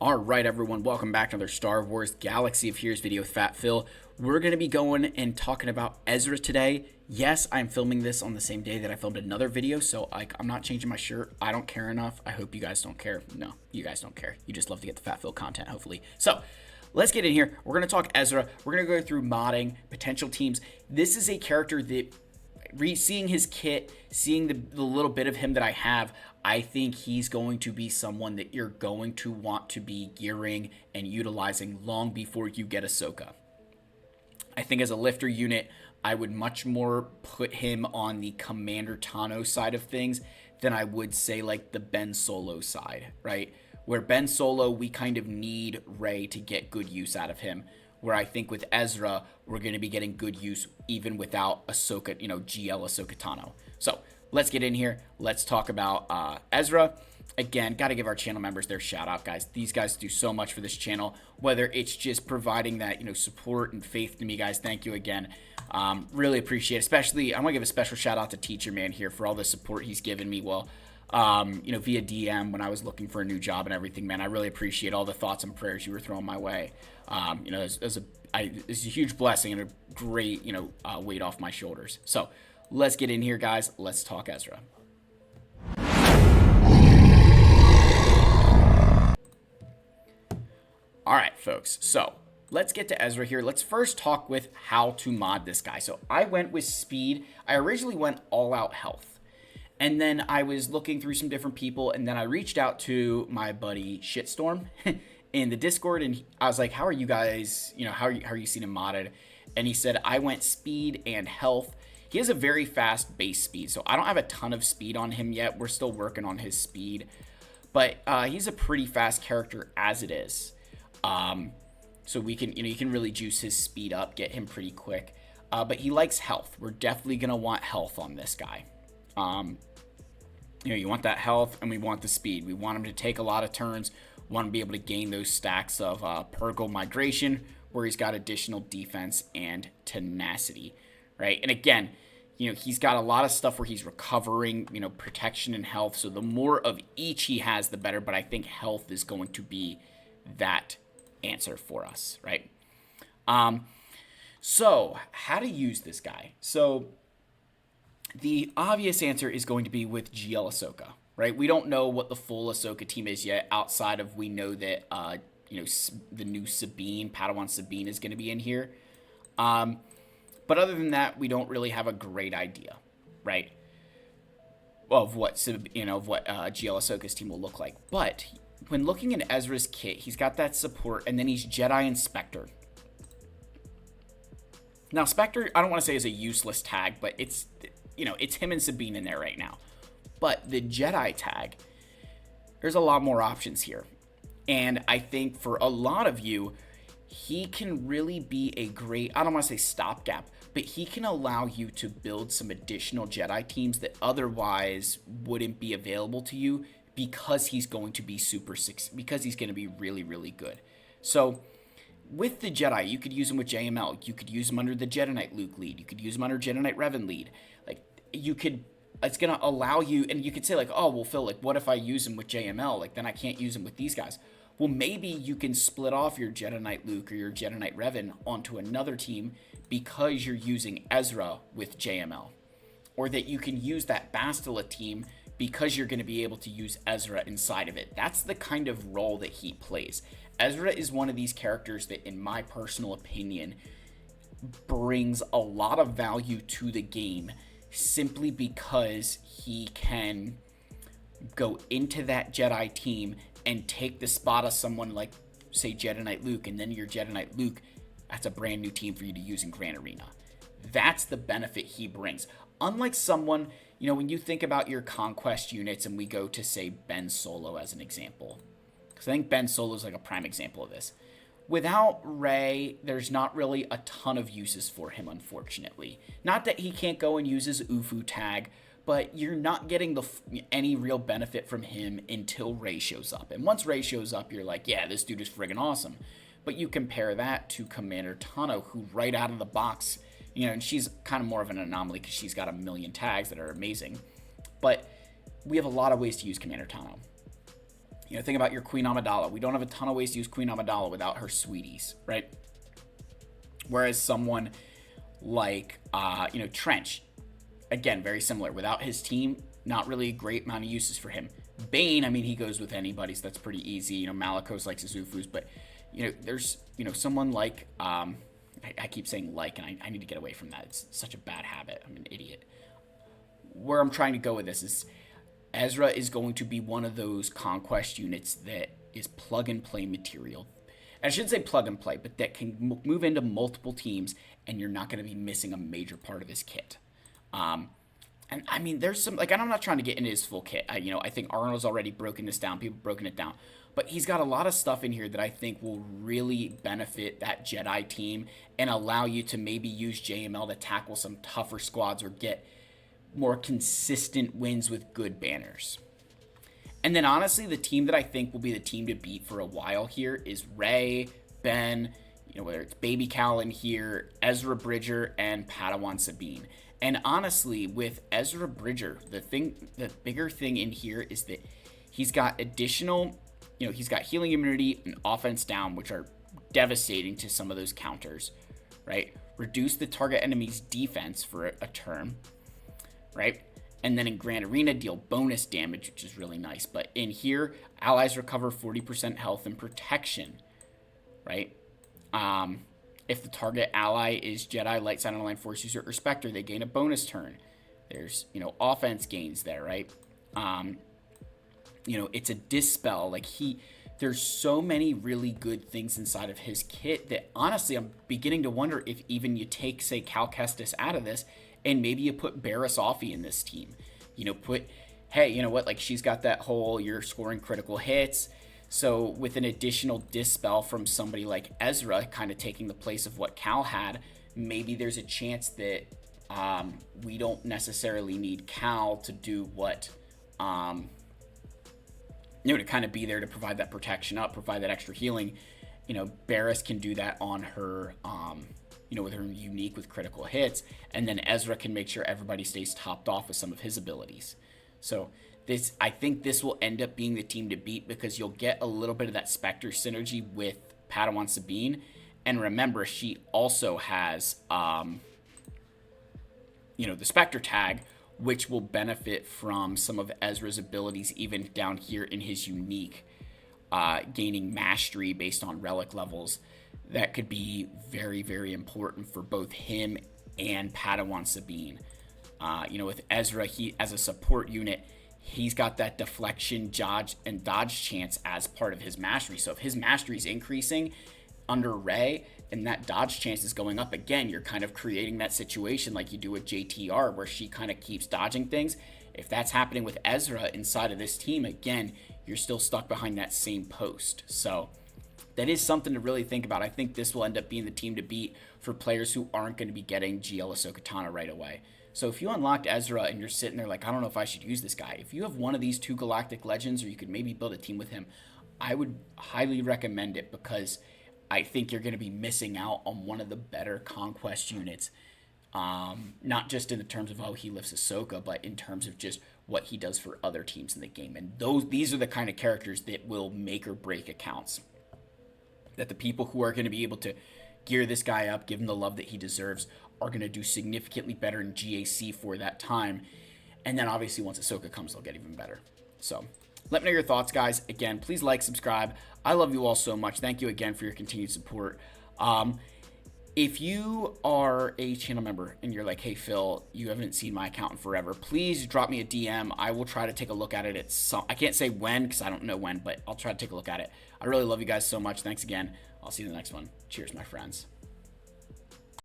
All right, everyone, welcome back to another Star Wars Galaxy of Heroes video with Fat Phil. We're going to be going and talking about Ezra today. Yes, I'm filming this on the same day that I filmed another video, so I'm not changing my shirt. I don't care enough. I hope you guys don't care. No, you guys don't care. You just love to get the Fat Phil content, hopefully. So, let's get in here. We're going to talk Ezra. We're going to go through modding, potential teams. This is a character that, seeing his kit, seeing the little bit of him that I have, I think he's going to be someone that you're going to want to be gearing and utilizing long before you get Ahsoka. I think as a lifter unit, I would much more put him on the Commander Tano side of things than I would say like the Ben Solo side, right? Where Ben Solo, we kind of need Rey to get good use out of him. Where I think with Ezra, we're going to be getting good use even without Ahsoka, GL Ahsoka Tano. So let's get in here. Let's talk about Ezra. Again, got to give our channel members their shout out, guys. These guys do so much for this channel, whether it's just providing that, support and faith to me, guys. Thank you again. Really appreciate it. Especially, I want to give a special shout out to Teacher Man here for all the support he's given me. Well, via DM when I was looking for a new job and everything, man. I really appreciate all the thoughts and prayers you were throwing my way. It's a huge blessing and a great, weight off my shoulders. So let's get in here, guys. Let's talk Ezra. All right, folks. So let's get to Ezra here. Let's first talk with how to mod this guy. So I went with speed. I originally went all out health. And then I was looking through some different people, and then I reached out to my buddy Shitstorm in the Discord, and I was like, how are you guys, how are you seeing him modded? And he said, I went speed and health. He has a very fast base speed, so I don't have a ton of speed on him yet. We're still working on his speed, but he's a pretty fast character as it is. So we can, you can really juice his speed up, get him pretty quick. But he likes health. We're definitely going to want health on this guy. You want that health and we want the speed. We want him to take a lot of turns. We want him to be able to gain those stacks of Purgle Migration where he's got additional defense and tenacity, right? And again, he's got a lot of stuff where he's recovering, protection and health. So the more of each he has, the better. But I think health is going to be that answer for us, right? So how to use this guy? So the obvious answer is going to be with GL Ahsoka, right? We don't know what the full Ahsoka team is yet, outside of we know that, the new Sabine, Padawan Sabine is going to be in here. But other than that, we don't really have a great idea, right? Of what, GL Ahsoka's team will look like. But when looking at Ezra's kit, he's got that support, and then he's Jedi and Spectre. Now, Spectre, I don't want to say is a useless tag, but it's him and Sabine in there right now. But the Jedi tag, there's a lot more options here. And I think for a lot of you, he can really be a great, I don't want to say stopgap, but he can allow you to build some additional Jedi teams that otherwise wouldn't be available to you because he's going to be because he's going to be really, really good. So with the Jedi, you could use him with JML. You could use him under the Jedi Knight Luke lead. You could use him under Jedi Knight Revan lead. It's going to allow you, and you could say oh, well, Phil, what if I use him with JML? Then I can't use him with these guys. Well, maybe you can split off your Jedi Knight Luke or your Jedi Knight Revan onto another team because you're using Ezra with JML. Or that you can use that Bastila team because you're going to be able to use Ezra inside of it. That's the kind of role that he plays. Ezra is one of these characters that, in my personal opinion, brings a lot of value to the game simply because he can go into that Jedi team and take the spot of someone like, say, Jedi Knight Luke, and then your Jedi Knight Luke, that's a brand new team for you to use in Grand Arena. That's the benefit he brings. Unlike someone, when you think about your Conquest units, and we go to, say, Ben Solo as an example, because I think Ben Solo is like a prime example of this. Without Rey, there's not really a ton of uses for him, unfortunately. Not that he can't go and use his UFU tag, but you're not getting any real benefit from him until Rey shows up. And once Rey shows up, you're like, yeah, this dude is friggin' awesome. But you compare that to Commander Tano, who right out of the box, and she's kind of more of an anomaly because she's got a million tags that are amazing. But we have a lot of ways to use Commander Tano. Think about your Queen Amidala. We don't have a ton of ways to use Queen Amidala without her sweeties, right? Whereas someone like, Trench, again, very similar. Without his team, not really a great amount of uses for him. Bane, he goes with anybody, so that's pretty easy. Malikos likes Izufus, but, there's, someone like, I keep saying like, and I need to get away from that. It's such a bad habit. I'm an idiot. Where I'm trying to go with this is Ezra is going to be one of those conquest units that is plug and play material. And I shouldn't say plug and play, but that can move into multiple teams, and you're not going to be missing a major part of his kit. And there's some, I'm not trying to get into his full kit. I think Arnold's already broken this down. People broken it down. But he's got a lot of stuff in here that I think will really benefit that Jedi team and allow you to maybe use JML to tackle some tougher squads or get more consistent wins with good banners. And then honestly, the team that I think will be the team to beat for a while here is Rey, Ben, whether it's Baby Cal in here, Ezra Bridger, and Padawan Sabine. And honestly, with Ezra Bridger, the bigger thing in here is that he's got additional, he's got healing immunity and offense down, which are devastating to some of those counters, right? Reduce the target enemy's defense for a turn, right? And then in Grand Arena, deal bonus damage, which is really nice. But in here, allies recover 40% health and protection, right? If the target ally is Jedi, Light Side Online Force user, or Spectre, they gain a bonus turn. There's, offense gains there, right? It's a dispel. There's so many really good things inside of his kit that honestly, I'm beginning to wonder if even you take, say, Cal Kestis out of this, and maybe you put Barriss Offee in this team. She's got that whole, you're scoring critical hits. So with an additional dispel from somebody like Ezra kind of taking the place of what Cal had, maybe there's a chance that we don't necessarily need Cal to do what, to kind of be there to provide that protection up, provide that extra healing. Barriss can do that on her, with her unique with critical hits, and then Ezra can make sure everybody stays topped off with some of his abilities. So I think this will end up being the team to beat because you'll get a little bit of that Spectre synergy with Padawan Sabine. And remember, she also has, the Spectre tag, which will benefit from some of Ezra's abilities even down here in his unique, gaining mastery based on relic levels. That could be very, very important for both him and Padawan Sabine. With Ezra, he as a support unit, he's got that deflection, dodge, and dodge chance as part of his mastery. So if his mastery is increasing under Rey and that dodge chance is going up again, you're kind of creating that situation like you do with JTR where she kind of keeps dodging things. If that's happening with Ezra inside of this team, again, you're still stuck behind that same post. So that is something to really think about. I think this will end up being the team to beat for players who aren't going to be getting GL Ahsoka Tano right away. So if you unlocked Ezra and you're sitting there like, I don't know if I should use this guy. If you have one of these two Galactic Legends, or you could maybe build a team with him, I would highly recommend it because I think you're going to be missing out on one of the better conquest units. Not just in the terms of how he lifts Ahsoka, but in terms of just what he does for other teams in the game. And these are the kind of characters that will make or break accounts. That the people who are going to be able to gear this guy up, give him the love that he deserves, are going to do significantly better in GAC for that time. And then obviously once Ahsoka comes, they'll get even better. So let me know your thoughts, guys. Again, please like, subscribe. I love you all so much. Thank you again for your continued support. If you are a channel member and you're like, hey, Phil, you haven't seen my account in forever, please drop me a DM. I will try to take a look at it I can't say when because I don't know when, but I'll try to take a look at it. I really love you guys so much. Thanks again. I'll see you in the next one. Cheers, my friends.